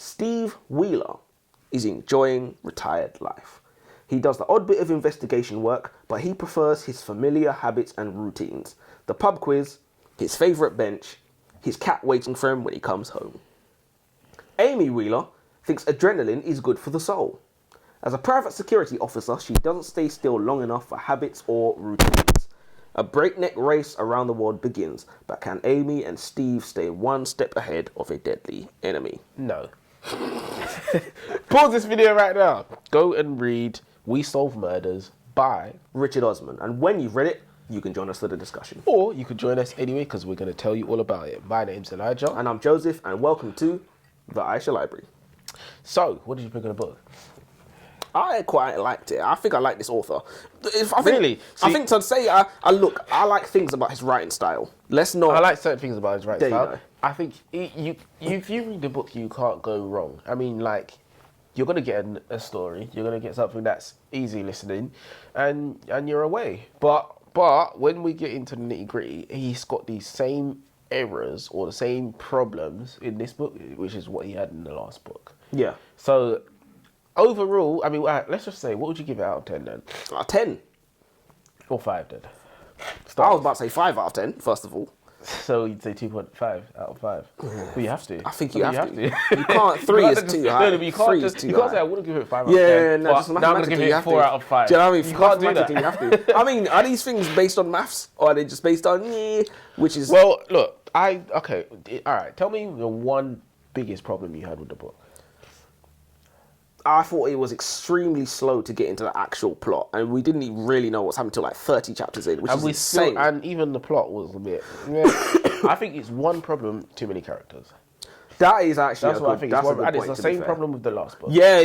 Steve Wheeler is enjoying retired life. He does the odd bit of investigation work, but he prefers his familiar habits and routines. The pub quiz, his favourite bench, his cat waiting for him when he comes home. Amy Wheeler thinks adrenaline is good for the soul. As a private security officer, she doesn't stay still long enough for habits or routines. A breakneck race around the world begins, but can Amy and Steve stay one step ahead of a deadly enemy? No. Pause this video right now. Go and read We Solve Murders by Richard Osman. And when you've read it, you can join us for the discussion. Or you could join us anyway, because we're going to tell you all about it. My name's Elijah. And I'm Joseph, and welcome to the Aisha Library. So, what did you think of the book? I quite liked it. I think I like this author. Really? I think to say I like things about his writing style. Let's not. I like certain things about his writing There you style. go. I think if you read the book, you can't go wrong. I mean, like, you're going to get a story. You're going to get something that's easy listening, and you're away. But when we get into the nitty gritty, he's got these same errors or the same problems in this book, which is what he had in the last book. Yeah. So overall, I mean, let's just say, what would you give it out of 10 then? 10. Or 5 then? I was about to say 5 out of 10, first of all. So you'd say 2.5 out of 5. Well, you have to. I think you have to. You can't. 3 is too high. No, but you can't 3 just, is too you high. can't say I wouldn't give it 5 out of 10. Yeah, no, just now I'm going to give mathematically you it have 4 to. out of 5. Do you know what I mean? You can't do Mathematically, that. you have to. I mean, are these things based on maths, or are they just based on which is? Well, look, okay, all right. Tell me the one biggest problem you had with the book. I thought it was extremely slow to get into the actual plot, and we didn't even really know what's happening until like 30 chapters in, which is insane. And even the plot was a bit. Yeah. I think it's one problem, too many characters. That is actually That's what I think. And it's the same problem with the last book. Yeah.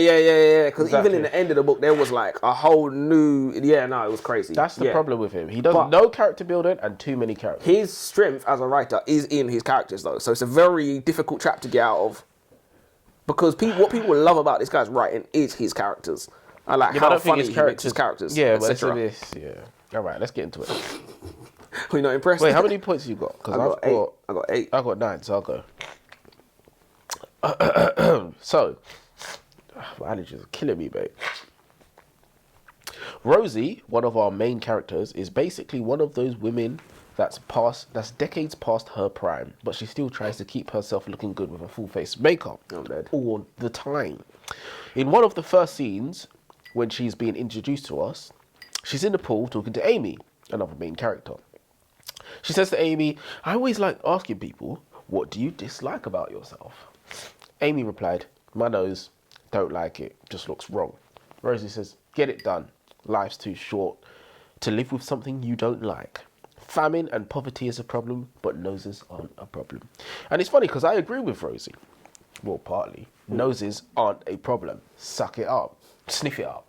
Because Exactly. even in the end of the book, there was like a whole new. Yeah, no, it was crazy. That's the problem with him. He does But- no character building and too many characters. His strength as a writer is in his characters, though. So it's a very difficult trap to get out of. Because what people love about this guy's writing is his characters. I like how funny he makes his characters. Yeah, but etc. All right, let's get into it. We're not impressed. Wait, how many points you got? Because I got 8. I got 9, so I'll go. So, my allergies are killing me, babe. Rosie, one of our main characters, is basically one of those women that's decades past her prime, but she still tries to keep herself looking good with a full face makeup all the time. In one of the first scenes, when she's being introduced to us, she's in the pool talking to Amy, another main character. She says to Amy, "I always like asking people, what do you dislike about yourself?" Amy replied, "My nose, don't like it, just looks wrong." Rosie says, "Get it done. Life's too short to live with something you don't like. Famine and poverty is a problem, but noses aren't a problem." And it's funny because I agree with Rosie. Well, partly. Noses aren't a problem. Suck it up. Sniff it up.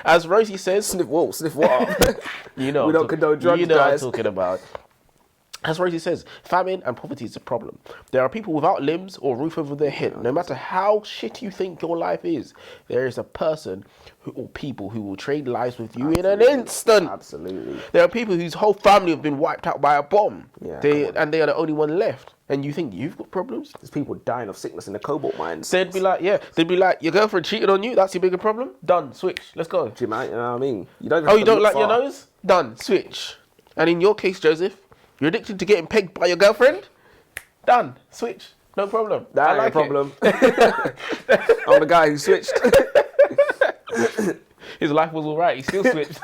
As Rosie says... Sniff what up? You know, we don't condone drugs, you know guys. what I'm talking about. As Rosie says, famine and poverty is a problem. There are people without limbs or roof over their head. No matter how shit you think your life is, there is a person or people who will trade lives with you in an instant. Absolutely. There are people whose whole family have been wiped out by a bomb. Yeah, they are the only one left. And you think you've got problems? There's people dying of sickness in the cobalt mines. They'd be like, your girlfriend cheated on you? That's your bigger problem? Done. Switch. Let's go. You know what I mean? You don't You don't like your nose? Done. Switch. And in your case, Joseph, you're addicted to getting pegged by your girlfriend? Done. Switch. No problem. That ain't a problem. I'm the guy who switched. His life was all right. He still switched.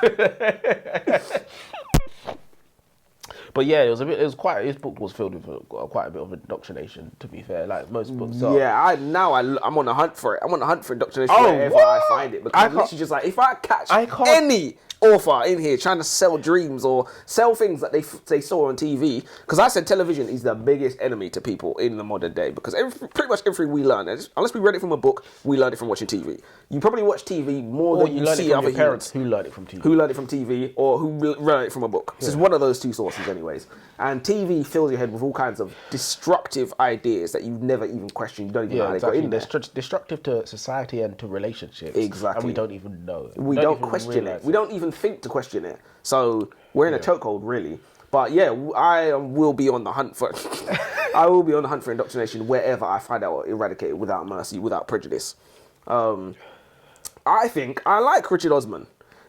But yeah, his book was filled with quite a bit of indoctrination, to be fair, like most books are. Yeah, I'm on the hunt for it. I'm on the hunt for indoctrination Oh, wherever what? I find it. Because I'm literally just like, if I catch any author in here trying to sell dreams or sell things that they saw on TV, because I said television is the biggest enemy to people in the modern day, because pretty much everything we learn, unless we read it from a book, we learned it from watching TV. You probably watch TV more than you see other parents humans. who learned it from TV. Who learned it from TV or who learned it from a book. This is one of those two sources anyways. And TV fills your head with all kinds of destructive ideas that you've never even questioned. You don't even know how they got in there. Destructive to society and to relationships. Exactly. And we don't even know it. We don't question it. We don't even think to question it. So we're in a chokehold, really. But yeah, I will be on the hunt for I will be on the hunt for indoctrination wherever I find out or eradicate it without mercy, without prejudice. I think I like Richard Osman.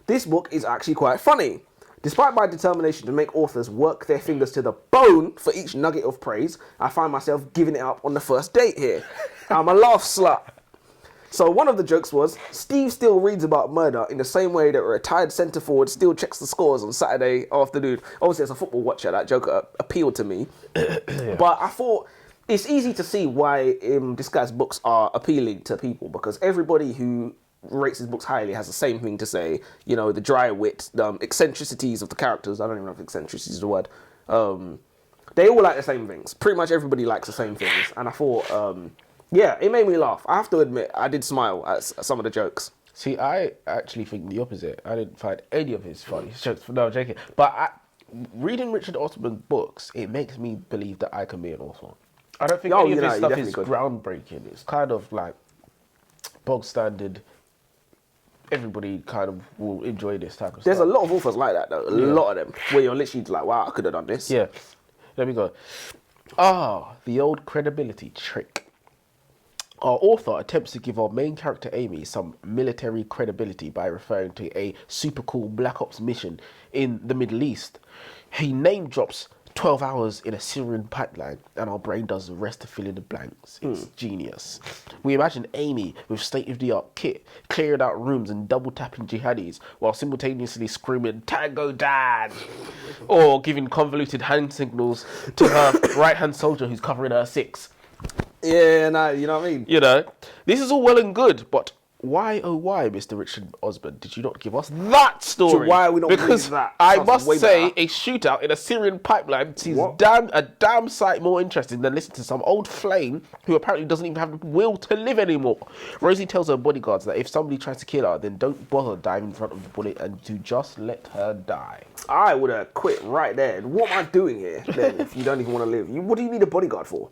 This book is actually quite funny. Despite my determination to make authors work their fingers to the bone for each nugget of praise, I find myself giving it up on the first date here. I'm a laugh slut. So one of the jokes was, Steve still reads about murder in the same way that a retired centre forward still checks the scores on Saturday afternoon. Obviously, as a football watcher, that joke appealed to me. Yeah. But I thought it's easy to see why this guy's books are appealing to people, because everybody who rates his books highly has the same thing to say. You know, the dry wit, the eccentricities of the characters. I don't even know if eccentricity is the word. They all like the same things. Pretty much everybody likes the same things. And I thought, yeah, it made me laugh. I have to admit, I did smile at some of the jokes. See, I actually think the opposite. I didn't find any of his funny jokes. No, I'm joking. But reading Richard Osman's books, it makes me believe that I can be an author. I don't think any of his stuff is groundbreaking. It's kind of like bog standard. Everybody kind of will enjoy this type of stuff. There's a lot of authors like that, though. A lot of them. Where you're literally like, wow, I could have done this. Yeah. There we go. The old credibility trick. Our author attempts to give our main character Amy some military credibility by referring to a super cool Black Ops mission in the Middle East. He name drops 12 hours in a Syrian pipeline, and our brain does the rest to fill in the blanks. It's genius. We imagine Amy with state-of-the-art kit, clearing out rooms and double-tapping jihadis, while simultaneously screaming, "Tango Dad!" or giving convoluted hand signals to her right-hand soldier who's covering her six. Yeah, no, you know what I mean? You know, this is all well and good, but why, oh why, Mr. Richard Osman, did you not give us that story? So why are we not because that? I must say, better. a shootout in a Syrian pipeline seems a damn sight more interesting than listening to some old flame who apparently doesn't even have the will to live anymore. Rosie tells her bodyguards that if somebody tries to kill her, then don't bother diving in front of the bullet and to just let her die. I would have quit right there. What am I doing here then if you don't even want to live? What do you need a bodyguard for?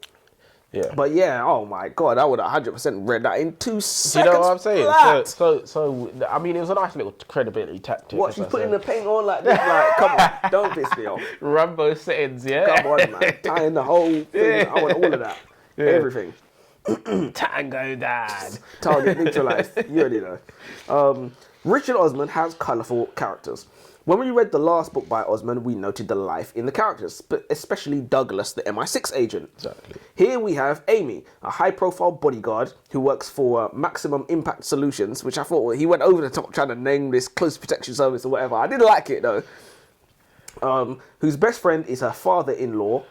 Yeah. But yeah, oh my God, I would have 100% read that in 2 seconds. You know what I'm saying? Flat. So I mean, it was a nice little credibility tactic. What, she's putting the paint on like this? Like, come on, don't piss me off. Rambo settings, yeah? Come on, man. Tying the whole thing. I want all of that. Yeah. Everything. Tango Dad. Target neutralized. You already know. Richard Osman has colourful characters. When we read the last book by Osman, we noted the life in the characters, but especially Douglas, the MI6 agent. Exactly. Here we have Amy, a high-profile bodyguard who works for Maximum Impact Solutions, which I thought he went over the top trying to name this close protection service or whatever. I didn't like it, though. Whose best friend is her father-in-law,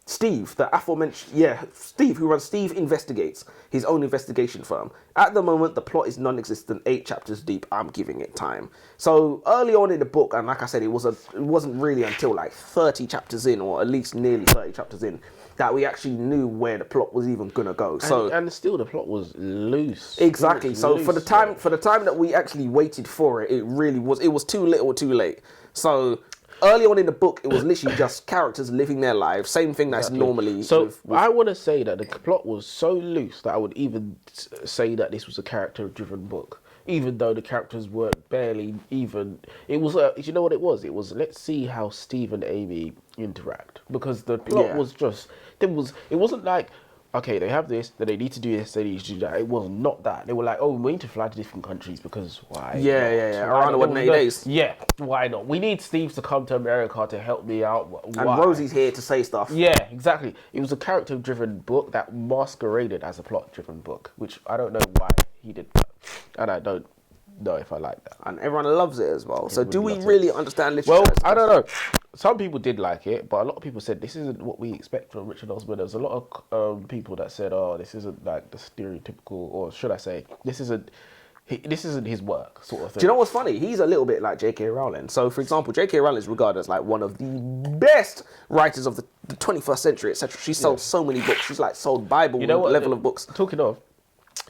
Steve, the aforementioned, Steve, who runs Steve Investigates, his own investigation firm. At the moment, the plot is non-existent, 8 chapters deep. I'm giving it time. So early on in the book, and like I said, it wasn't really until like 30 chapters in, or at least nearly 30 chapters in, that we actually knew where the plot was even gonna go. And still, the plot was loose. Exactly. So loose, for the time that we actually waited for it, it was too little, too late. So early on in the book, it was literally just characters living their lives. Same thing that's normally. So I want to say that the plot was so loose that I would even say that this was a character-driven book, even though the characters were barely even. It was. You know what it was? It was, let's see how Steve and Amy interact, because the plot was just. It wasn't like, okay, they have this, then they need to do this, they need to do that. It was not that. They were like, oh, we need to fly to different countries because why? Yeah. Around the 180 days. Yeah, why not? We need Steve to come to America to help me out. Why? And Rosie's here to say stuff. Yeah, exactly. It was a character-driven book that masqueraded as a plot-driven book, which I don't know why he did that. And I don't know if I like that. And everyone loves it as well. So do we really understand literature? Well, I don't know. Some people did like it, but a lot of people said this isn't what we expect from Richard Osman. There's a lot of people that said, "Oh, this isn't like the stereotypical," or should I say, this isn't his work, sort of thing. Do you know what's funny? He's a little bit like J.K. Rowling. So, for example, J.K. Rowling is regarded as like one of the best writers of the 21st century, etc. She sold so many books. She's like sold Bible level of books. Talking of,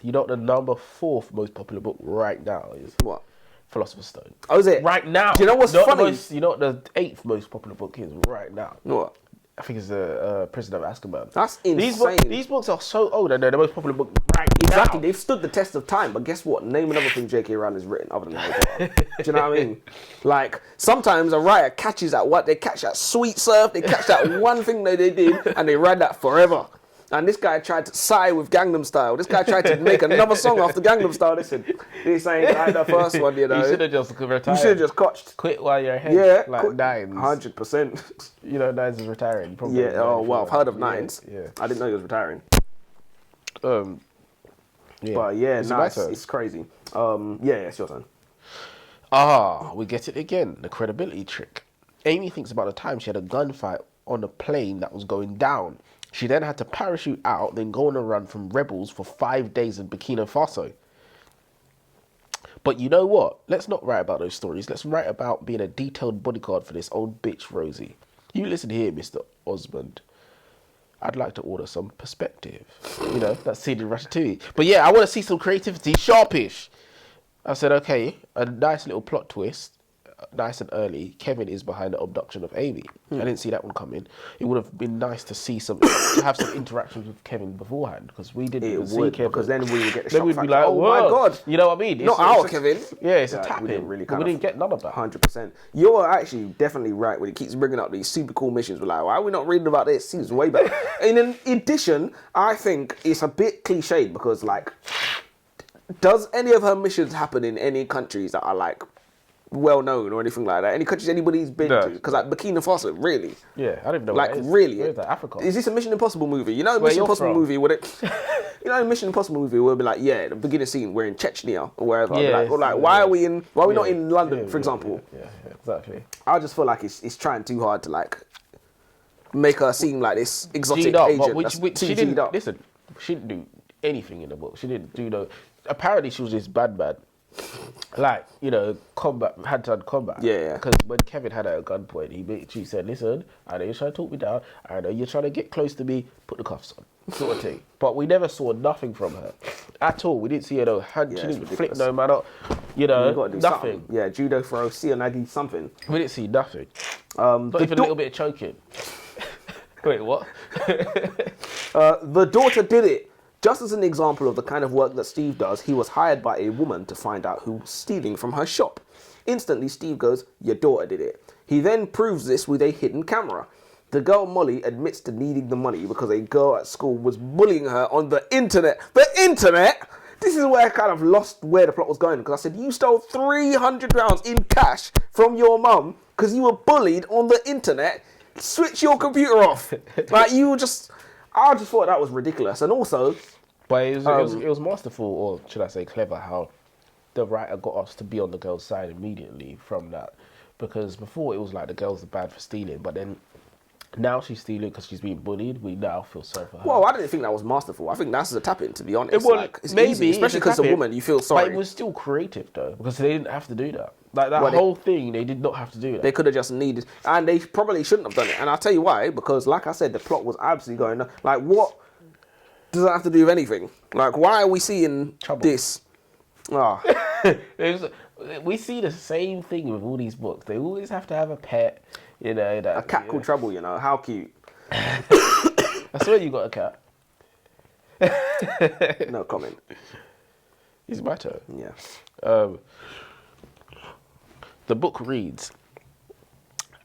you know what the number 4th most popular book right now is? What? Philosopher's Stone. Oh, is it? Right now. Do you know what's funny? You know what the 8th most popular book is right now? What? I think it's the Prisoner of Azkaban. That's insane. These books are so old, and they're the most popular book right Exactly, now. they've stood the test of time. But guess what? Name another thing J.K. Rowling's written other than Harry Potter. Do you know what I mean? Like, sometimes a writer catches at what they catch that sweet surf, they catch that one thing that they did, and they ride that forever. And this guy tried to sigh with Gangnam Style. This guy tried to make another song after Gangnam Style. Listen, this ain't like the first one, you know. You should have just retired. You should have just cotched. Quit while you're ahead. Yeah, like Nines. 100%. You know, Nines is retiring. Probably Yeah. Oh well, I've heard of Nines. Yeah. I didn't know he was retiring. Yeah. But yeah, Is it nah, my it's, turn? it's crazy. Yeah, it's your turn. We get it again. The credibility trick. Amy thinks about the time she had a gunfight on a plane that was going down. She then had to parachute out, then go on a run from rebels for 5 days in Burkina Faso. But you know what? Let's not write about those stories. Let's write about being a detailed bodyguard for this old bitch, Rosie. You listen here, Mr. Osmond. I'd like to order some perspective. You know, that's seen in Ratatouille. But yeah, I want to see some creativity, sharpish. I said, okay, a nice little plot twist. Nice and early, Kevin is behind the abduction of Amy. I didn't see that one coming. It would have been nice to see to have some interactions with Kevin beforehand, because we didn't even see Kevin. Because then we would get the Then shock we'd be factor. like, oh my God. You know what I mean? Not our Kevin. Yeah, it's a Yeah, tap we in. didn't really But we didn't get none of that. 100%. You're actually definitely right when he keeps bringing up these super cool missions. We're like, why are we not reading about this? Seems way better. And in addition, I think it's a bit cliched because, like, does any of her missions happen in any countries that are, like, well known or anything like that? Any countries anybody's been to? Because, like, Burkina Faso, really? Yeah, I don't even know Like, what that is. really? Where is that? Africa? Is this a Mission Impossible movie? You know, Where Mission you're Impossible from? movie would it? You know, Mission Impossible movie will be like, yeah, the beginning scene we're in Chechnya or wherever. Yeah, Like, or like, why are we in? Why are we not in London, for example? Yeah, exactly. I just feel like it's trying too hard to like make her seem like this exotic G'd up, agent. but That's too she G'd didn't up. listen. She didn't do anything in the book. She didn't do no. Apparently, she was this bad man. Like, you know, hand-to-hand combat. Yeah. Because when Kevin had her at gunpoint, she said, "Listen, I know you're trying to talk me down. I know you're trying to get close to me. Put the cuffs on," sort of thing. But we never saw nothing from her at all. We didn't see her no hand. Yeah, she it's didn't ridiculous. flick no man up. You know, You gotta do nothing. something. Yeah, judo throw, Seonagi, something. We didn't see nothing. Not even a little bit of choking. Wait, what? The daughter did it. Just as an example of the kind of work that Steve does, he was hired by a woman to find out who was stealing from her shop. Instantly, Steve goes, "Your daughter did it." He then proves this with a hidden camera. The girl Molly admits to needing the money because a girl at school was bullying her on the internet. The internet? This is where I kind of lost where the plot was going, because I said, you stole £300 in cash from your mum because you were bullied on the internet. Switch your computer off. Like, I just thought that was ridiculous. And also, But it was masterful, or should I say clever, how the writer got us to be on the girl's side immediately from that. Because before it was like the girls are bad for stealing, but then now she's stealing because she's being bullied. We now feel sorry for her. well, I didn't think that was masterful. I think that's a tap in, to be honest. It was, like, it's maybe, easy, especially it's because a tap-in, woman, you feel sorry. But it was still creative though, because they didn't have to do that. Like that Well, whole thing, they did not have to do that. They could have just needed, and they probably shouldn't have done it. And I'll tell you why, because like I said, the plot was absolutely going, like, what does that have to do with anything? Like, why are we seeing Trouble. this? Oh. We see the same thing with all these books. They always have to have a pet, you know. That, A cat called Trouble, you know, how cute. I swear you got a cat. No comment. It's my turn. Yeah. The book reads,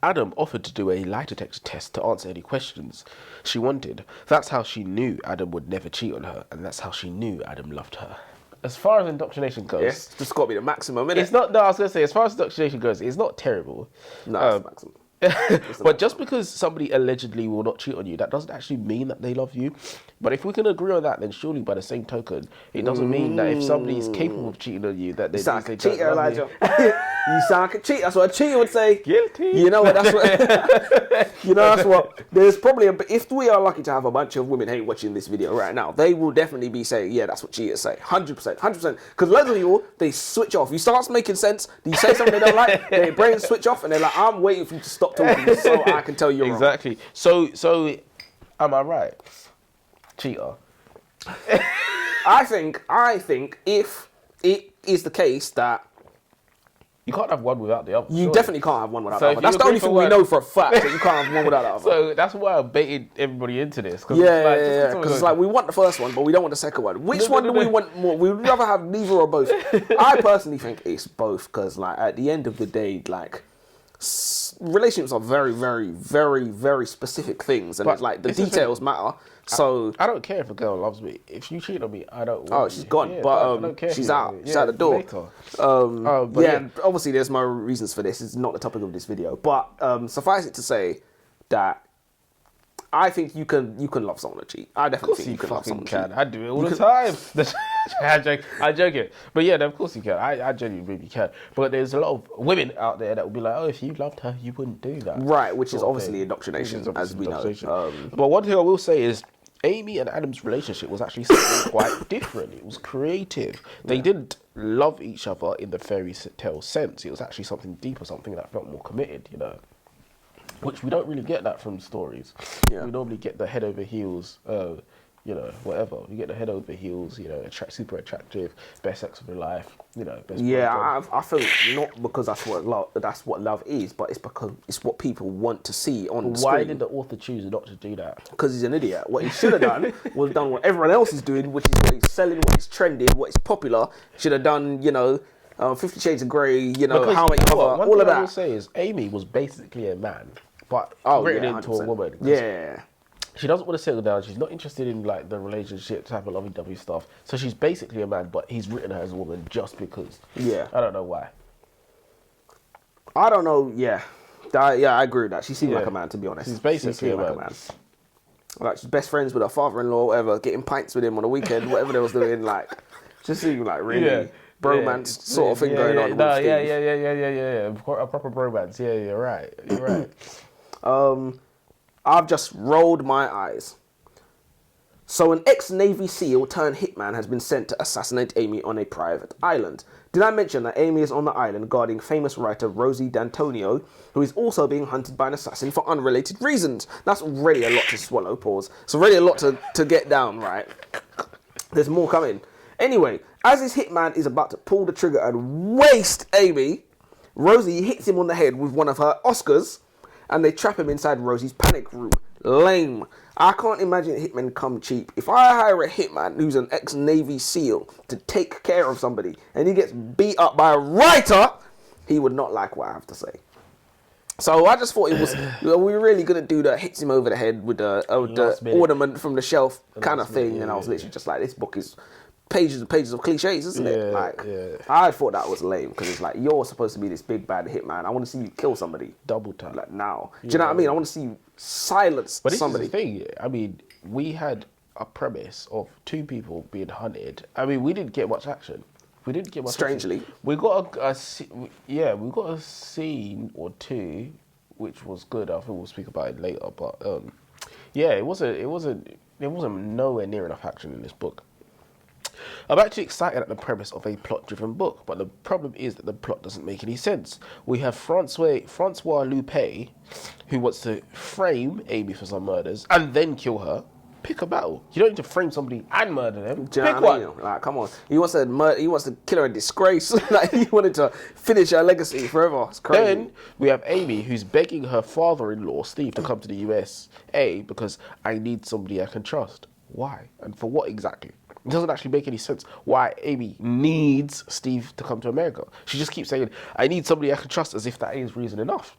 Adam offered to do a lie detector test to answer any questions she wanted. That's how she knew Adam would never cheat on her, and that's how she knew Adam loved her. As far as indoctrination goes, Yes, just got to be the maximum, innit? it's not. No, I was gonna say, as far as indoctrination goes, it's not terrible. No, it's the maximum. But just because somebody allegedly will not cheat on you, that doesn't actually mean that they love you. But if we can agree on that, then surely by the same token, it doesn't mean that if somebody is capable of cheating on you, that they You sound like a don't cheater, love you. Elijah. You sound like a cheater. That's what a cheater would say. Guilty. You know what? That's what. You know that's what. There's probably if we are lucky to have a bunch of women watching this video right now, they will definitely be saying, yeah, that's what cheaters say. 100%, 100%. Because loads of people, they switch off. You start making sense. You say something they don't like, their brains switch off, and they're like, I'm waiting for you to stop talking so I can tell you you're Exactly. So, am I right? Cheater. wrong. I think if it is the case that You can't have one without the other. You surely. definitely can't have one without So the if other. you That's the agree only for thing we one- know for a fact, that you can't have one without the other. So that's why I baited everybody into this. Cause Yeah, because it's like we want the first one, but we don't want the second one. Which one do we want more? We'd rather have neither or both. I personally think it's both, because like at the end of the day, like relationships are very, very, very, very specific things, and But it's like the it's the details matter. So I don't care if a girl loves me. If you cheat on me, I don't. oh, Want she's you. gone, Yeah, but I don't care if she's you out. love me. She's Yeah, out the door. later. Yeah, yeah. and obviously there's more reasons for this. It's not the topic of this video, but suffice it to say that I think you can love someone to cheat. I definitely think you can love someone to cheat. I do it all the time. I joke it. But yeah, of course you can. I genuinely really can. But there's a lot of women out there that will be like, oh, if you loved her, you wouldn't do that. Right, which is Sort of obviously thing. indoctrination, Which is as we know. indoctrination. But one thing I will say is, Amy and Adam's relationship was actually something quite different. It was creative. They didn't love each other in the fairy tale sense. It was actually something deeper, something that felt more committed, you know. Which we don't really get that from stories. Yeah. We normally get the head over heels, you know, whatever. You get the head over heels, you know, super attractive, best sex of your life, you know. Best Yeah, I feel not because that's what love is, but it's because it's what people want to see on Why screen. did the author choose not to do that? Because he's an idiot. What he should have done was done what everyone else is doing, which is what he's selling, what is trending, what is popular. Should have done, you know, 50 Shades of Grey, you know, Because How I Met Your Mother, one all of thing I will that. say is Amy was basically a man, but Oh, written yeah, into a 100%. woman. 'Cause Yeah. she doesn't want to settle down. She's not interested in like the relationship type of lovey-dovey stuff. So she's basically a man, but he's written her as a woman just because. Yeah. I don't know why. I don't know, yeah. I agree with that. She seemed Yeah. like a man, to be honest. She's basically she seemed a like man. Like, she's best friends with her father-in-law, whatever, getting pints with him on the weekend, whatever they was doing, like, just seemed like really bromance sort of thing going on No, with yeah, Steve. yeah. A proper bromance. Yeah, you're right. You're right. I've just rolled my eyes. So an ex-Navy SEAL turned hitman has been sent to assassinate Amy on a private island. Did I mention that Amy is on the island guarding famous writer Rosie D'Antonio, who is also being hunted by an assassin for unrelated reasons? That's already a lot to swallow, pause. It's already a lot to get down, right? There's more coming. Anyway, as his hitman is about to pull the trigger and waste Amy, Rosie hits him on the head with one of her Oscars, and they trap him inside Rosie's panic room. Lame. I can't imagine hitmen come cheap. If I hire a hitman who's an ex-Navy SEAL to take care of somebody and he gets beat up by a writer, he would not like what I have to say. So I just thought it was, we were really going to do the hits him over the head with the ornament from the shelf kind of thing. And I was literally just like, this book is pages and pages of cliches, isn't it? Like, I thought that was lame because it's like, you're supposed to be this big bad hitman. I want to see you kill somebody. Double tap. Like now. Do you know what I mean? I want to see you silence But this somebody. is the thing. I mean, we had a premise of two people being hunted. I mean, we didn't get much action. We didn't get much. Strangely. action. We got we got a scene or two, which was good. I think we'll speak about it later. But it wasn't nowhere near enough action in this book. I'm actually excited at the premise of a plot-driven book, but the problem is that the plot doesn't make any sense. We have Francois Lupe, who wants to frame Amy for some murders and then kill her. Pick a battle. You don't need to frame somebody and murder them. Do you know Pick what I one. mean? Like, come on. He wants to kill her in disgrace. Like, he wanted to finish her legacy forever. It's crazy. Then we have Amy, who's begging her father-in-law, Steve, to come to the USA because I need somebody I can trust. Why? And for what exactly? It doesn't actually make any sense why Amy needs Steve to come to America. She just keeps saying, I need somebody I can trust, as if that is reason enough.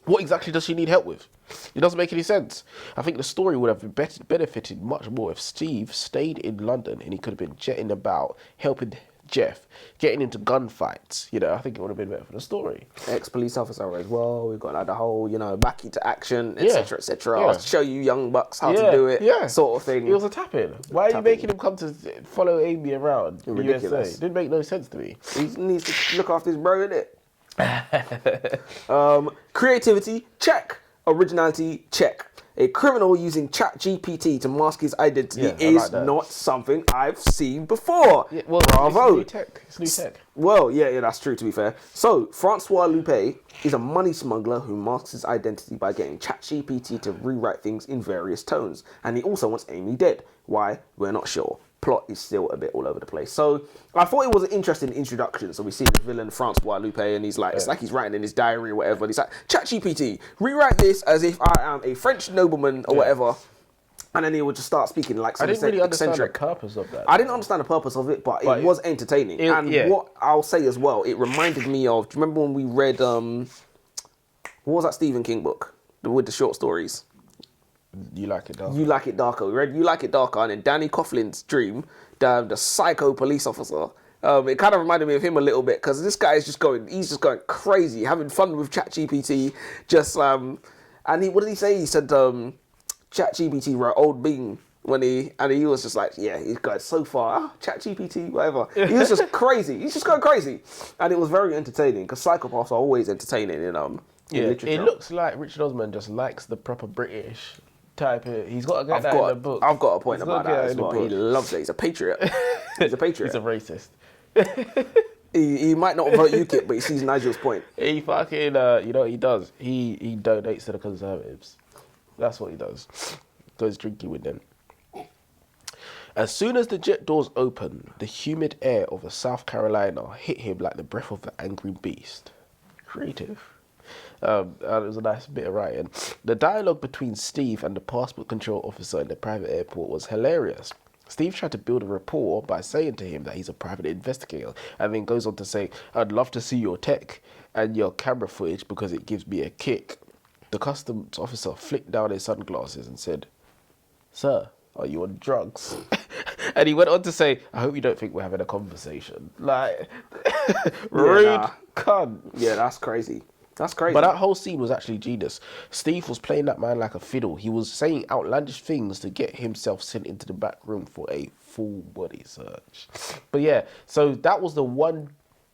What exactly does she need help with? It doesn't make any sense. I think the story would have benefited much more if Steve stayed in London and he could have been jetting about, helping Jeff, getting into gunfights. You know, I think it would have been better for the story. Ex-police officer as well. We've got like the whole, back into action, etc., etc. Yeah. I'll show you young bucks how to do it, sort of thing. It was a tap-in. Why are you making him come to follow Amy around the Ridiculous. USA? It didn't make no sense to me. He needs to look after his bro, innit? Creativity, check. Originality, check. A criminal using ChatGPT to mask his identity is not something I've seen before. Yeah, well, bravo. It's new tech. Well, yeah, that's true, to be fair. So, Francois Lupe is a money smuggler who masks his identity by getting ChatGPT to rewrite things in various tones. And he also wants Amy dead. Why? We're not sure. plot is still a bit all over the place. So I thought it was an interesting introduction. So we see the villain Francois Lupe, and he's like, it's like he's writing in his diary or whatever. And he's like, ChatGPT, rewrite this as if I am a French nobleman or whatever. And then he would just start speaking like something really understand eccentric. the purpose of that. I didn't understand the purpose of it, but it was entertaining. What I'll say as well, it reminded me of. Do you remember when we read what was that Stephen King book with the short stories? You Like It Darker. You Like It Darker. We read You Like It Darker, and then Danny Coughlin's dream, the psycho police officer. It kind of reminded me of him a little bit because this guy is just going crazy, having fun with ChatGPT. What did he say? He said ChatGPT wrote Old Bean and he was just like, yeah, he's going so far. ChatGPT, whatever. He was just crazy. He's just going crazy, and it was very entertaining because psychopaths are always entertaining in literature. It looks like Richard Osman just likes the proper British type of. He's got to get that in the book. I've got a point about that as well. He loves it. He's a patriot. He's a patriot. He's a racist. He might not vote UKIP, but he sees Nigel's point. He fucking, you know what he does? He donates to the Conservatives. That's what he does. Goes drinking with them. As soon as the jet doors opened, the humid air of South Carolina hit him like the breath of an angry beast. Creative. It was a nice bit of writing. The dialogue between Steve and the passport control officer in the private airport was hilarious. Steve tried to build a rapport by saying to him that he's a private investigator, and then goes on to say, I'd love to see your tech and your camera footage because it gives me a kick. The customs officer flicked down his sunglasses and said, Sir, are you on drugs? And he went on to say, I hope you don't think we're having a conversation. Like, rude cunt. Yeah, that's crazy. That's crazy. But that whole scene was actually genius. Steve was playing that man like a fiddle. He was saying outlandish things to get himself sent into the back room for a full body search. But yeah, so that was the one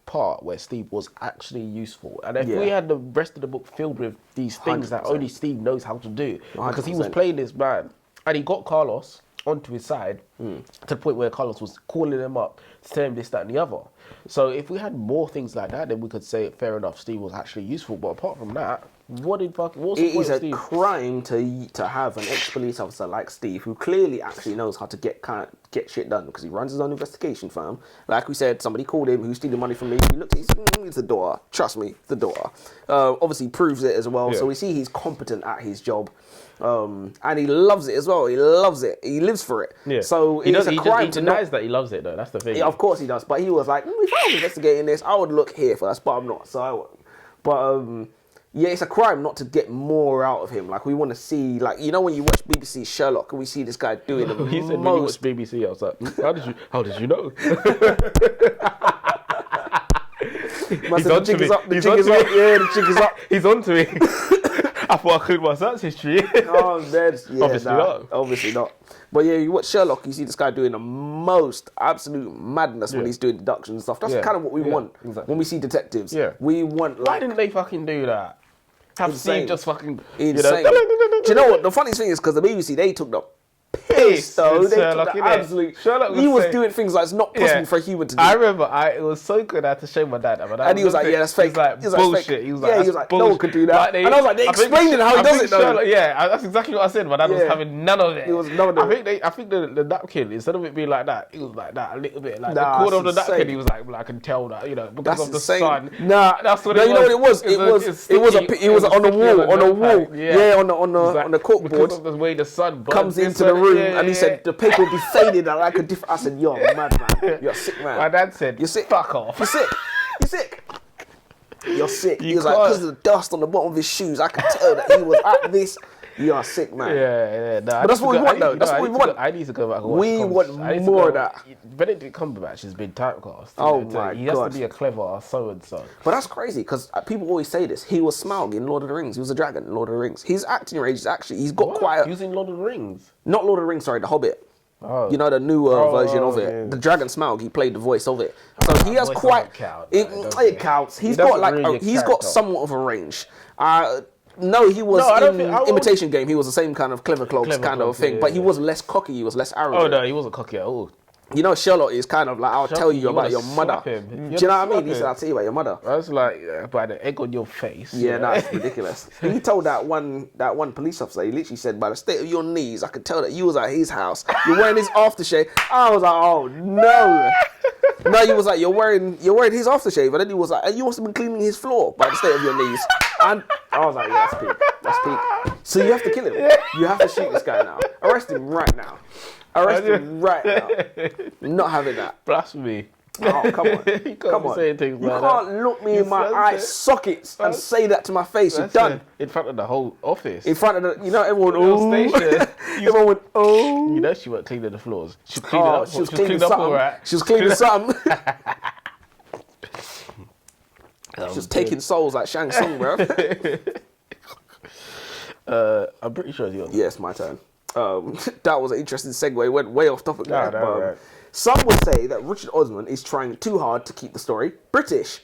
part where Steve was actually useful. And if we had the rest of the book filled with these things 100%. That only Steve knows how to do, because 100%. He was playing this man, and he got Carlos onto his side to the point where Carlos was calling him up, saying this, that, and the other. So if we had more things like that, then we could say, fair enough, Steve was actually useful. But apart from that, what's the point of Steve? Crime to have an ex-police officer like Steve, who clearly actually knows how to get shit done, because he runs his own investigation firm. Like we said, somebody called him who's stealing money from me. He looked at it, he said, it's the door. Trust me, the door. Obviously proves it as well. Yeah. So we see he's competent at his job. And he loves it as well. He loves it. He lives for it. Yeah. So he denies that he loves it though. That's the thing. Yeah, of course he does. But he was like, if I was investigating this, I would look here for that, but I'm not. Yeah, it's a crime not to get more out of him. Like, we want to see, like, you know, when you watch BBC Sherlock and we see this guy doing the He said most. When you watch BBC, I was like, how did you know? He's on to me. The jig is up. Yeah, the jig is up. He's on to me. I thought I could my search history. Oh, man. Yeah, obviously not. Obviously not. But yeah, you watch Sherlock, you see this guy doing the most absolute madness when he's doing deductions and stuff. That's kind of what we want when we see detectives. Yeah. We want, like... Why didn't they fucking do that? Have Steve just fucking... Insane. Do you know what? The funniest thing is, because the BBC, they took the piss, though. They took the absolute... He was doing things like it's not possible for a human to do. I remember, it was so good, I had to show my dad. And he was like, yeah, that's fake. He was like, bullshit. He was like, no one could do that. And I was like, they explained how he does it, though. Yeah, that's exactly what I said. My dad was having none of it. It was none of it. I think the napkin, instead of it being like that, it was like that a little bit. Like the corner of the napkin, he was like, well, I can tell that, you know, because of the sun. Nah, that's what it was. You know what it was? It was on the wall. Yeah, on the corkboard. Because of the way the sun comes into the room, and he said the paper would be faded like a different. I said, you're mad, man. You're a sick man. My dad said, you're sick. Fuck off. You're sick. You're sick. You're sick. He was like, because of the dust on the bottom of his shoes, I could tell that he was at this. You're a sick man. Yeah. No, but that's what we want, though. That's what we want. I need to go back and watch. We want more of that. Benedict Cumberbatch has been typecast. Oh my God. He has to be a clever so-and-so. But that's crazy, because people always say this. He was Smaug in Lord of the Rings. He was a dragon in Lord of the Rings. His acting range is actually, he's got quite... He was in Lord of the Rings? Not Lord of the Rings, sorry, The Hobbit. Oh. You know, the newer version of it. Yeah. The Dragon Smaug, he played the voice of it. So he has quite... It counts. He's got like he's got somewhat of a range. No, he was in Imitation Game. He was the same kind of clever cloaks kind of thing, but he was less cocky. He was less arrogant. Oh no, he wasn't cocky at all. You know, Sherlock is kind of like, I'll tell you about wanna your mother. slap him. Do You you know what I wanna mean? He slap said, I'll tell you about your mother. I was like, by the egg on your face. Yeah, no, it's ridiculous. He told that one police officer, he literally said, by the state of your knees, I could tell that you was at his house. You're wearing his aftershave. I was like, oh no. No, he was like, you're wearing his aftershave. And then he was like, and you must have been cleaning his floor by the state of your knees. And I was like, yeah, that's peak. That's peak. So you have to kill him. You have to shoot this guy now. Arrest him right now. Arrest him right now. Not having that. Blasphemy. Oh, come on. Come on. Saying things You like can't that. look me in my eye sockets and say that to my face. You're done. In front of the whole office. In front of the, you know, everyone, Station. everyone went, oh. You know she weren't cleaning the floors. She cleaned it up. She was cleaning up something. all right. She was cleaning something. She was taking souls like Shang Tsung, bro. I'm pretty sure it's yours. Yes, my turn. That was an interesting segue. Went way off topic there. Right. Some would say that Richard Osman is trying too hard to keep the story British.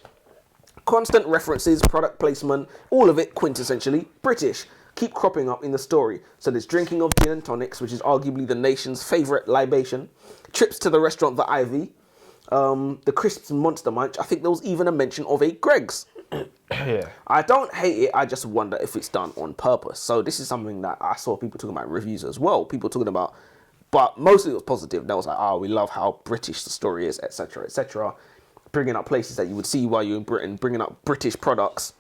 Constant references, product placement, all of it quintessentially British, keep cropping up in the story. So there's drinking of gin and tonics, which is arguably the nation's favourite libation, trips to the restaurant The Ivy, the crisps Monster Munch. I think there was even a mention of a Greggs. Yeah. I don't hate it, I just wonder if it's done on purpose. So this is something that I saw people talking about reviews as well. People talking about, but mostly it was positive. They was like, oh, we love how British the story is, etc., etc. Bringing up places that you would see while you're in Britain, bringing up British products.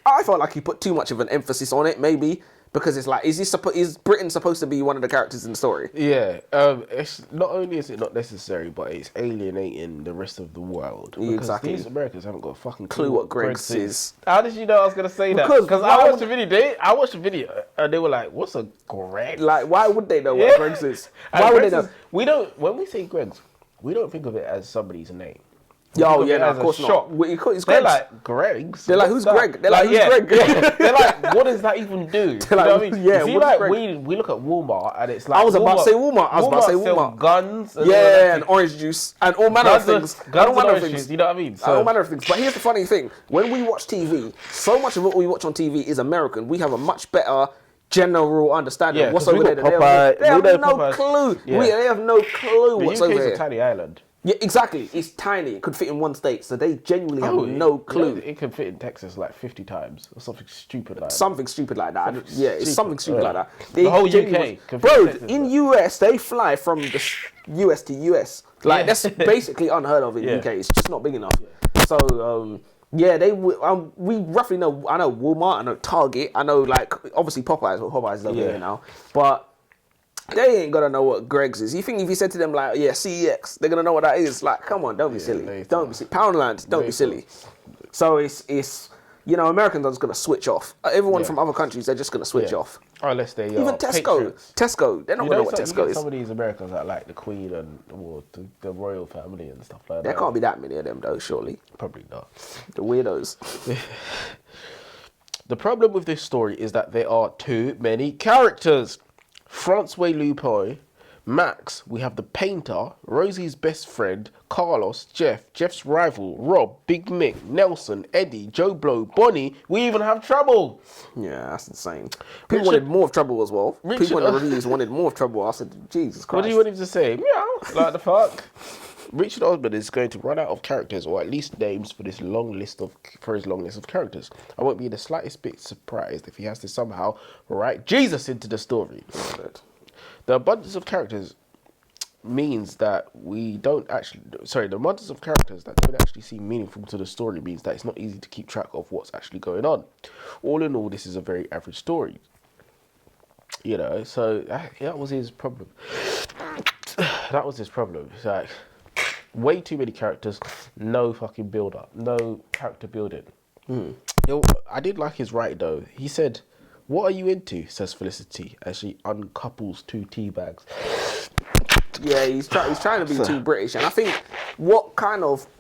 I felt like he put too much of an emphasis on it, maybe, because it's like, is Britain supposed to be one of the characters in the story? Yeah. It's not only is it not necessary, but it's alienating the rest of the world. Because Exactly. these Americans haven't got a fucking Clue what Greggs is. How did you know I was gonna say that? Because I watched the video. I watched the video, and they were like, "What's a Greggs?" Like, why would they know what Greggs is? Why would they know? We don't. When we say Greggs, we don't think of it as somebody's name. Yo, yeah, no, of course not. It's They're Greggs. like, Greggs? They're like, who's Greg? They're like, who's Greg? Yeah. They're like, what does that even do? You know what I mean? Yeah, see, like, we look at Walmart and it's like, I was about to say Walmart. sell guns. And and orange juice and all manner of things. Guns and orange juice, you know what I mean? All manner of things. But here's the funny thing. When we watch TV, so much of what we watch on TV is American. We have a much better general understanding of what's over there. They have no clue. They have no clue what's over there. The UK is a tiny island. Yeah, exactly. It's tiny. It could fit in one state, so they genuinely have no clue. It could fit in Texas like 50 times or something stupid like that. Something stupid like that. It's something stupid like that. The whole UK. Bro, in US, they fly from the US to US. Like, that's basically unheard of in the UK. It's just not big enough. So, we roughly know, I know Walmart, I know Target, I know, like, obviously Popeyes, but Popeyes is over here now. But they ain't gonna know what Greggs is. You think if you said to them, like, yeah, CEX, they're gonna know what that is? Like, come on, don't be silly. Don't be silly. Poundland, don't be silly. So it's you know, Americans are just gonna switch off. Everyone from other countries, they're just gonna switch off. Unless they even Tesco, they're not gonna know what Tesco is. Some of these Americans that like the Queen and the royal family and stuff like that. There can't be that many of them though, surely. Probably not. The weirdos. The problem with this story is that there are too many characters. Francois Lupin, Max, we have the painter, Rosie's best friend, Carlos, Jeff's rival, Rob, Big Mick, Nelson, Eddie, Joe Blow, Bonnie. We even have Trouble. Yeah, that's insane. People wanted more of Trouble as well. People in the reviews wanted more of Trouble. I said, Jesus Christ. What do you want him to say? Meow. Like the fuck? Richard Osman is going to run out of characters, or at least names, for his long list of characters. I won't be the slightest bit surprised if he has to somehow write Jesus into the story. The abundance of characters means that the abundance of characters that don't actually seem meaningful to the story means that it's not easy to keep track of what's actually going on. All in all, this is a very average story. You know, so that was his problem. That was his problem. It's like, way too many characters, no fucking build up, no character building. Yo, I did like his writing though. He said, "What are you into?" says Felicity as she uncouples two tea bags. Yeah, he's trying to be too British, and I think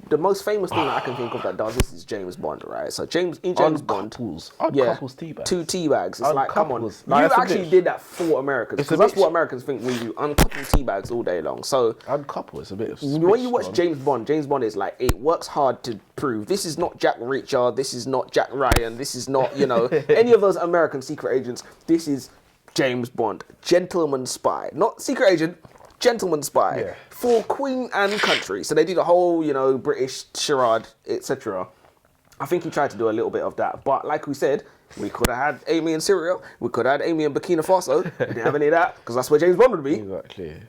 the most famous thing that I can think of that does this is James Bond, right? So James Bond, uncouples tea bags. Two tea bags. It's like, come on, you like, actually did that for Americans, because that's what Americans think we do: uncouple tea bags all day long. So uncouple is a bit of when you watch James Bond is like, it works hard to prove this is not Jack Reacher, this is not Jack Ryan, this is not any of those American secret agents. This is James Bond, gentleman spy, not secret agent. gentleman spy for Queen and country. So they did a whole, British charade, etc. I think he tried to do a little bit of that. But like we said, we could have had Amy in Syria. We could have had Amy in Burkina Faso. We didn't have any of that because that's where James Bond would be. Exactly.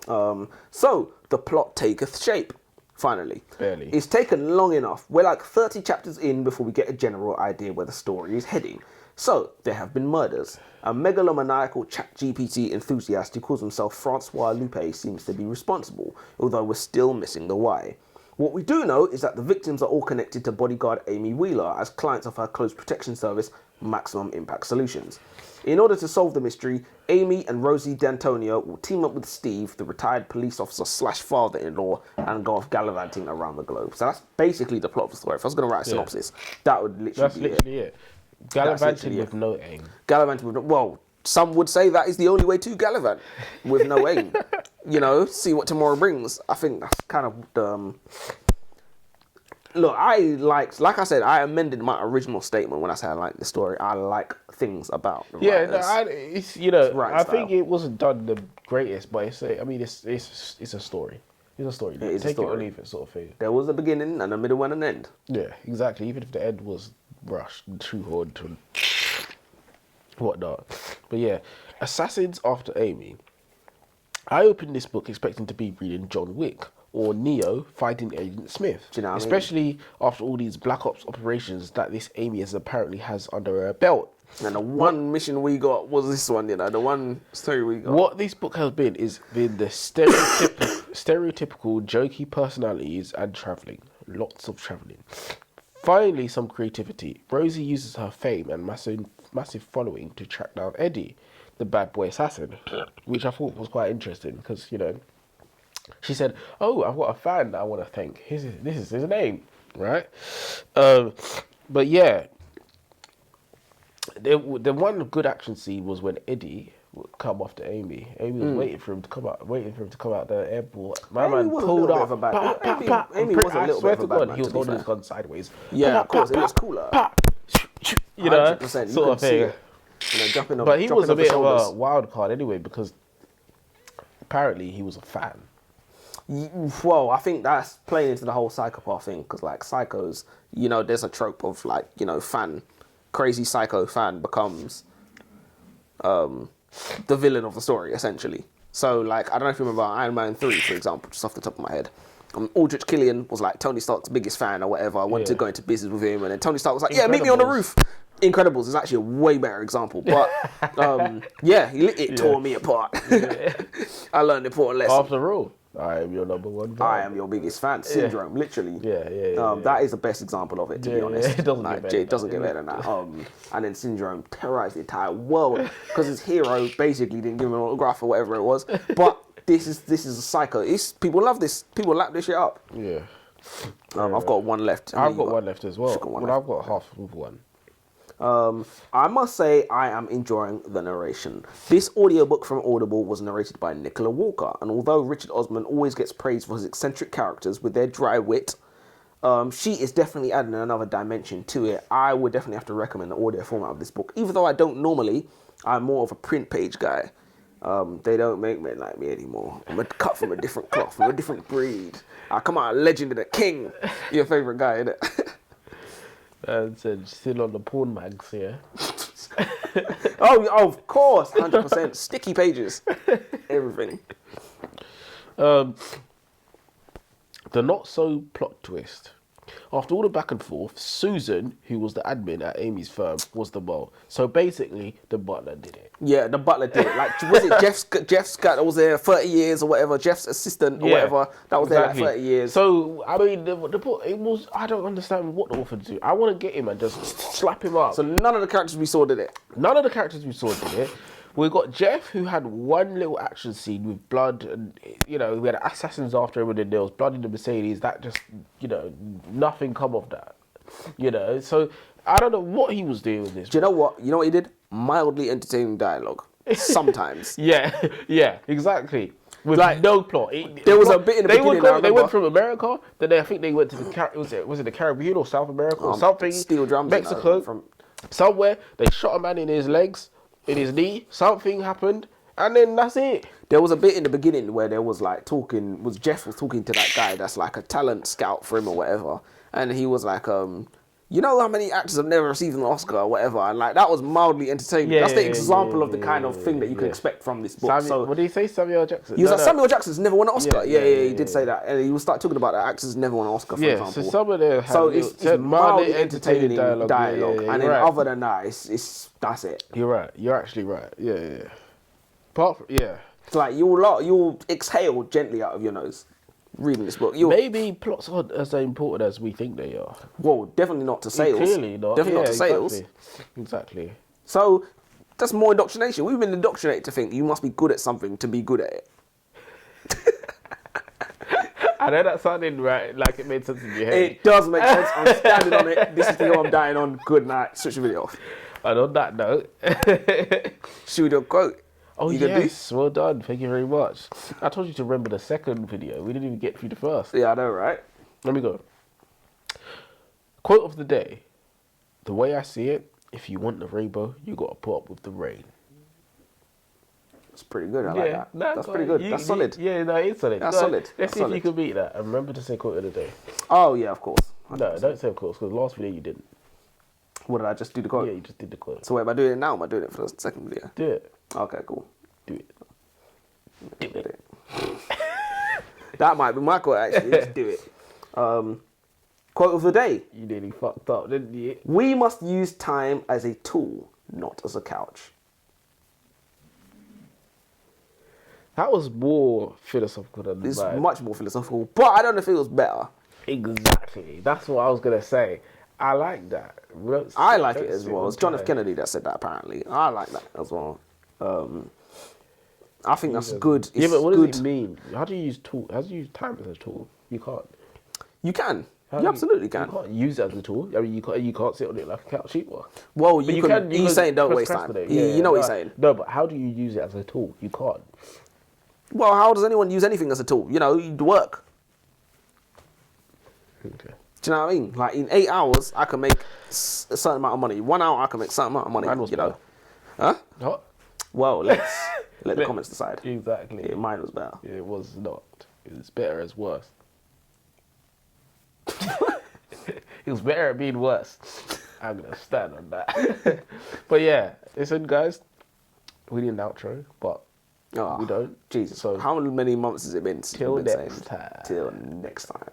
So the plot taketh shape. Finally. Barely. It's taken long enough. We're like 30 chapters in before we get a general idea where the story is heading. So, there have been murders. A megalomaniacal ChatGPT enthusiast who calls himself Francois Lupe seems to be responsible, although we're still missing the why. What we do know is that the victims are all connected to bodyguard Amy Wheeler as clients of her close protection service, Maximum Impact Solutions. In order to solve the mystery, Amy and Rosie D'Antonio will team up with Steve, the retired police officer / father-in-law, and go off gallivanting around the globe. So that's basically the plot of the story. If I was going to write a synopsis, that would literally be it. Gallivanting with no aim. Gallivanting with well, some would say that is the only way to gallivant, with no aim. See what tomorrow brings. I think that's kind of the... Look, like I said, I amended my original statement when I said I like the story. I like things about the writers. I think it wasn't done the greatest, but it's a story. It's a story. Take it or leave it, sort of thing. There was a beginning and a middle and an end. Yeah, exactly. Even if the end was rushed and shoehorned and whatnot. But yeah, Assassins After Amy. I opened this book expecting to be reading John Wick or Neo fighting Agent Smith. Do you know what I mean? Especially after all these Black Ops operations that this Amy apparently has under her belt. And the one mission we got was this one, the one story we got. What this book has been the stereotypical jokey personalities and travelling. Lots of travelling. Finally, some creativity. Rosie uses her fame and massive following to track down Eddie, the bad boy assassin, which I thought was quite interesting because, she said, "Oh, I've got a fan that I want to thank. This is his name, right?" But yeah, the one good action scene was when Eddie would come after Amy. Amy was waiting for him to come out the airport. My man pulled up. Amy was a little bit of a bad man. He was holding his gun sideways. Yeah, of course, it was cooler. 100%, sort of thing. Jumping but he was a bit of a wild card anyway because apparently he was a fan. Well, I think that's playing into the whole psychopath thing because, like, psychos, there's a trope of, like, crazy psycho fan becomes the villain of the story, essentially. So, like, I don't know if you remember Iron Man 3, for example, just off the top of my head. Aldrich Killian was, like, Tony Stark's biggest fan or whatever. I wanted to go into business with him, and then Tony Stark was like, yeah, meet me on the roof. Incredibles is actually a way better example, but it tore me apart. I learned important lessons. After all, I am your number one fan. I am your biggest fan. Syndrome, literally. That is the best example of it, to be honest. It doesn't get better than that. And then Syndrome terrorized the entire world because his hero basically didn't give him an autograph or whatever it was. But this is a psycho. People love this. People lap this shit up. Yeah. I've got one left. I've got one left as well. I've got half of one. I must say I am enjoying the narration. This audiobook from Audible was narrated by Nicola Walker, and although Richard Osman always gets praised for his eccentric characters with their dry wit, she is definitely adding another dimension to it. I would definitely have to recommend the audio format of this book, even though I don't normally. I'm more of a print page guy. They don't make men like me anymore. I'm cut from a different cloth, from a different breed. I come out a legend and a king. Your favourite guy, innit? And said still on the porn mags, yeah. oh, of course, 100%. Sticky pages, everything. The not so plot twist. After all the back and forth, Susan, who was the admin at Amy's firm, was the mole. So basically, the butler did it. Yeah, the butler did it. Like, was it Jeff's guy that was there 30 years or whatever, Jeff's assistant or whatever, that was there like 30 years. So, I mean, the book, it was, I don't understand what the author did. I want to get him and just slap him up. So none of the characters we saw did it? None of the characters we saw did it. We got Jeff, who had one little action scene with blood, and we had assassins after him, and then there was blood in the Mercedes. That just, nothing come of that. So I don't know what he was doing with this. Do you know what? You know what he did? Mildly entertaining dialogue. Sometimes. yeah, exactly. With like, no plot. There was a bit in the beginning. They went from America, then I think they went to was it the Caribbean or South America or something? Steel drums. Mexico. Somewhere they shot a man in his legs. In his knee, something happened, And then that's it. There was a bit in the beginning where there was like Jeff was talking to that guy that's like a talent scout for him or whatever, and he was like, you know how many actors have never received an Oscar or whatever, and like that was mildly entertaining. Yeah, That's the yeah, example yeah, of the yeah, kind yeah, of thing that you can yeah. expect from this book. So what did he say? Samuel Jackson? he was like, Samuel Jackson's never won an Oscar. Yeah, He did say that, and he would start talking about the actors never won an Oscar, for example. So some of them have it's mildly entertaining dialogue, and then other than that, that's it. You're right. You're actually right. Yeah. Apart from, It's like you'll exhale gently out of your nose reading this book. Maybe plots aren't as important as we think they are. Well, definitely not to sales. Clearly not. Definitely not to sales. Exactly. So that's more indoctrination. We've been indoctrinated to think you must be good at something to be good at it. I know that sounded right, like it made sense in your head. It does make sense. I'm standing on it. This is the hill I'm dying on. Good night. Switch the video off. And on that note, should we do a quote? Oh, yes. Well done. Thank you very much. I told you to remember the second video. We didn't even get through the first. Yeah, I know, right? Let me go. Quote of the day. The way I see it, if you want the rainbow, you got to put up with the rain. That's pretty good. I like that. Nah, that's pretty good. That's solid. Yeah, no, it's solid. That's solid. Let's see if you can beat that. And remember to say quote of the day. Oh, yeah, of course. 100%. No, don't say of course, because last video you didn't. What, did I just do the quote? Yeah, you just did the quote. So wait, am I doing it now? Am I doing it for the second video? Do it. Okay, cool. Do it. Do it. That might be my quote, actually. Let's do it. Quote of the day. You nearly fucked up, didn't you? We must use time as a tool, not as a couch. That was more philosophical than It's mine. much more philosophical, but I don't know if it was better. Exactly. That's what I was going to say. I like that. I like it as well. It's John F. Kennedy that said that, apparently. I like that as well. I think that's good. Yeah, but what good. does it mean? How do you use tool? How do you use time as a tool? You can't. You can. You absolutely can. You can't use it as a tool. I mean, you can't sit on it like a couch either. Well, you can. He's saying don't waste time. You know what he's saying. No, but how do you use it as a tool? You can't. Well, how does anyone use anything as a tool? You know, you work. Okay. Do you know what I mean? Like in 8 hours, I can make a certain amount of money. 1 hour, I can make a certain amount of money. Mine was you know? better. Huh? What? Well, let the comments decide. Exactly. Yeah, mine was better. It was not. It was better as worse. It was better at being worse. I'm gonna stand on that. But yeah, listen, guys. We need an outro, but we don't. Jesus. So how many months has it been? till next time. Till next time.